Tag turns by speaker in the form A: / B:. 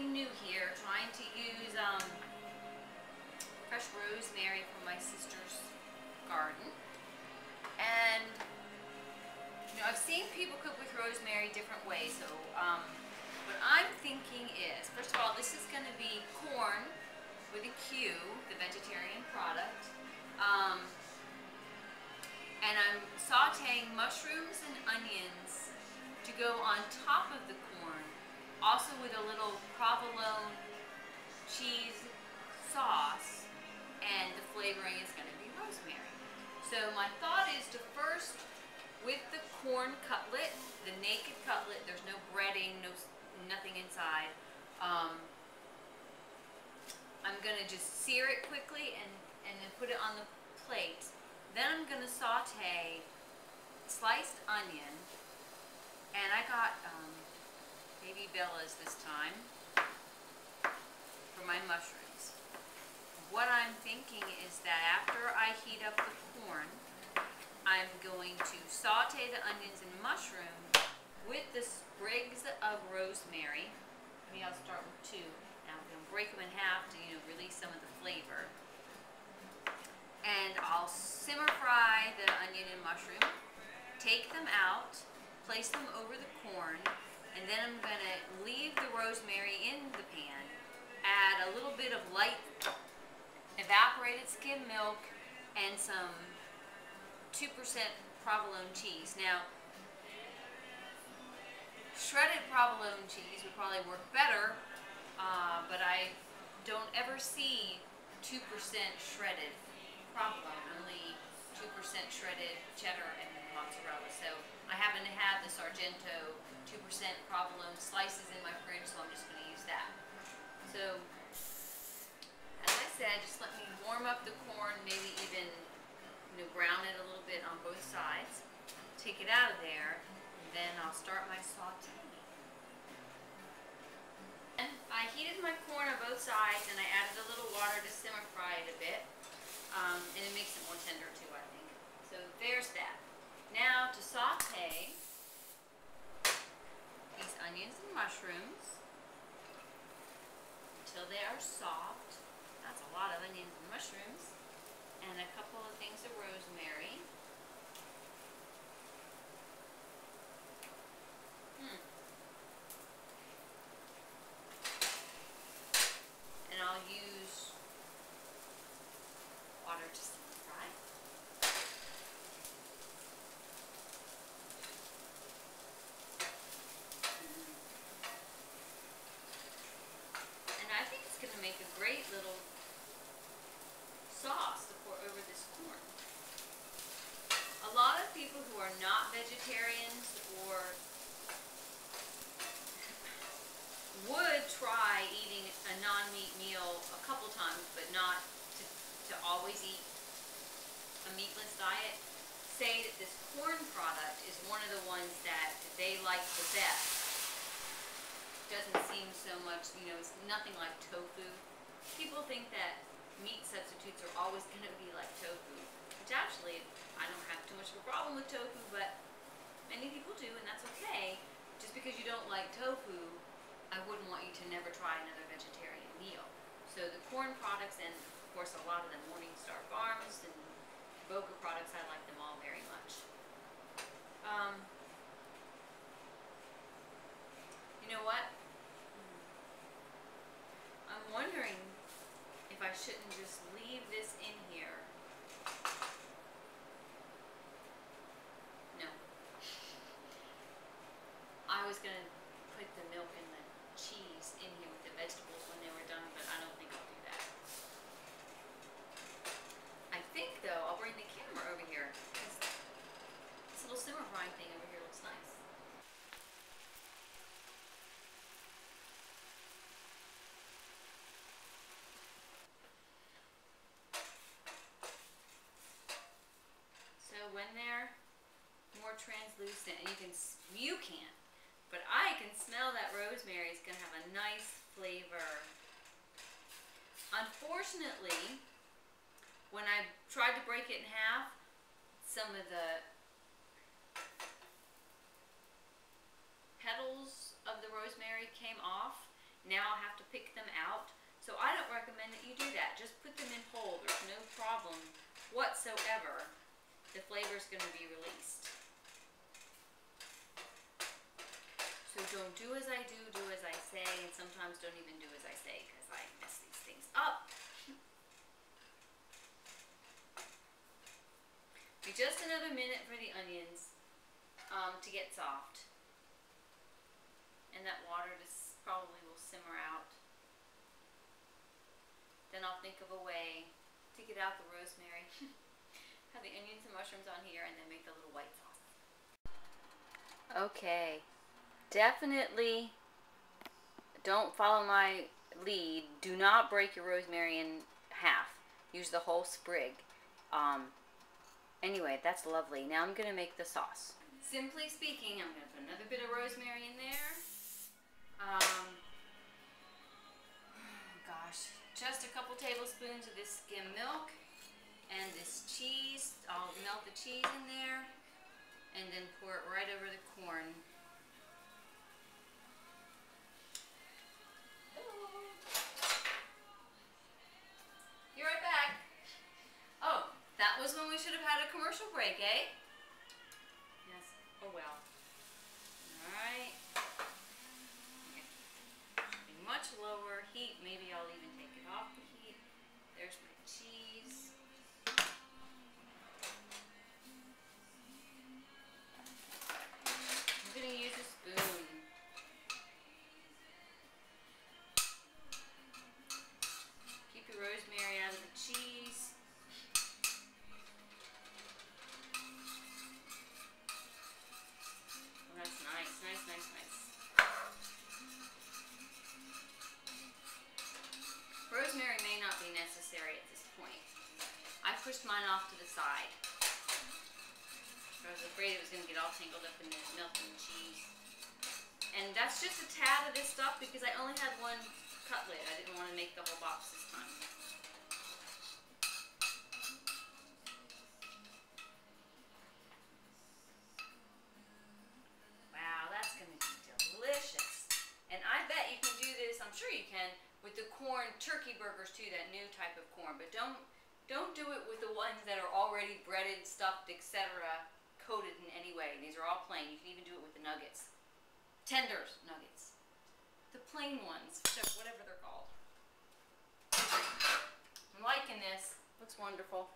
A: something new here, trying to use fresh rosemary from my sister's garden. And I've seen people cook with rosemary different ways, so what I'm thinking is, first of all, this is going to be corn with a Q, the vegetarian product. And I'm sauteing mushrooms and onions to go on top of the corn, also with a little provolone cheese sauce, and the flavoring is going to be rosemary. So my thought is to first, with the corn cutlet, the naked cutlet, there's no breading, nothing inside, I'm going to just sear it quickly and then put it on the plate. Then I'm going to saute sliced onion, and I got baby Bella's this time for my mushrooms. What I'm thinking is that after I heat up the corn, I'm going to saute the onions and mushrooms with the sprigs of rosemary. Maybe I'll start with 2. Now I'm going to break them in half to release some of the flavor. And I'll simmer fry the onion and mushroom, take them out, place them over the corn, and then I'm going to leave the rosemary in the pan, add a little bit of light evaporated skim milk, and some 2% provolone cheese. Now, shredded provolone cheese would probably work better, but I don't ever see 2% shredded provolone, only 2% shredded cheddar and mozzarella. So I happen to have the Sargento 2% provolone slices in my fridge, so I'm just going to use that. So, as I said, just let me warm up the corn, maybe even brown it a little bit on both sides. Take it out of there, and then I'll start my saute. And I heated my corn on both sides, and I added a little water to simmer fry it a bit. And it makes it more tender too, I think. So there's that. Now to saute these onions and mushrooms until they are soft. That's a lot of onions and mushrooms. And a couple of things of rosemary. And I'll use water to simmer fry. And I think it's going to make a great little sauce to pour over this corn. A lot of people who are not vegetarians or would try eating a non-meat meal a couple times, but not to always eat a meatless diet, say that this corn product is one of the ones that they like the best. Doesn't seem so much, it's nothing like tofu. People think that meat substitutes are always going to be like tofu, which actually, I don't have too much of a problem with tofu, but many people do, and that's okay. Just because you don't like tofu, I wouldn't want you to never try another vegetarian meal. So the corn products, and of course a lot of the Morningstar Farms and Boca products, I like them all very much. You know what? I'm wondering if I shouldn't just leave this in here. No. I was going to put the milk and the cheese in here with the vegetables when they were done, but I don't think I'll do that. I think, though, I'll bring the camera over here, because this little simmer frying thing over here looks nice. So when they're more translucent, and you can't, but I can smell that rosemary is going to have a nice flavor. Unfortunately, when I tried to break it in half, some of the petals of the rosemary came off, Now I'll have to pick them out. So I don't recommend that you do that. Just put them in whole. There's no problem whatsoever. The flavor's going to be released. So don't do as I do as I say, and sometimes don't even do as I say because I mess these things up. Be just another minute for the onions to get soft. And that water just probably will simmer out. Then I'll think of a way to get out the rosemary. Have the onions and mushrooms on here and then make the little white sauce. Okay. Definitely don't follow my lead. Do not break your rosemary in half. Use the whole sprig. Anyway, that's lovely. Now I'm going to make the sauce. Simply speaking, I'm going to put another bit of rosemary in there. Gosh, just a couple tablespoons of this skim milk and this cheese. I'll melt the cheese in there and then pour it right over the corn. Be right back. Oh, that was when we should have had a commercial break, eh? Yes. Oh well. Alright. Much lower heat. Maybe I'll even take it off the heat. There's my cheese. I'm going to use a spoon. Keep your rosemary out of the cheese. Oh, that's nice, nice, nice, nice. Rosemary may not be necessary at this point. I pushed mine off to the side. I was afraid it was going to get all tangled up in the milk and the cheese. And that's just a tad of this stuff because I only had one cutlet. I didn't want to make the whole box this time. Wow, that's going to be delicious. And I bet you can do this, I'm sure you can, with the corn turkey burgers too, that new type of corn. But don't do it with the ones that are already breaded, stuffed, etc., coated in any way. These are all plain. You can even do it with the nuggets. Tenders nuggets. The plain ones, whatever they're called. I'm liking this. Looks wonderful.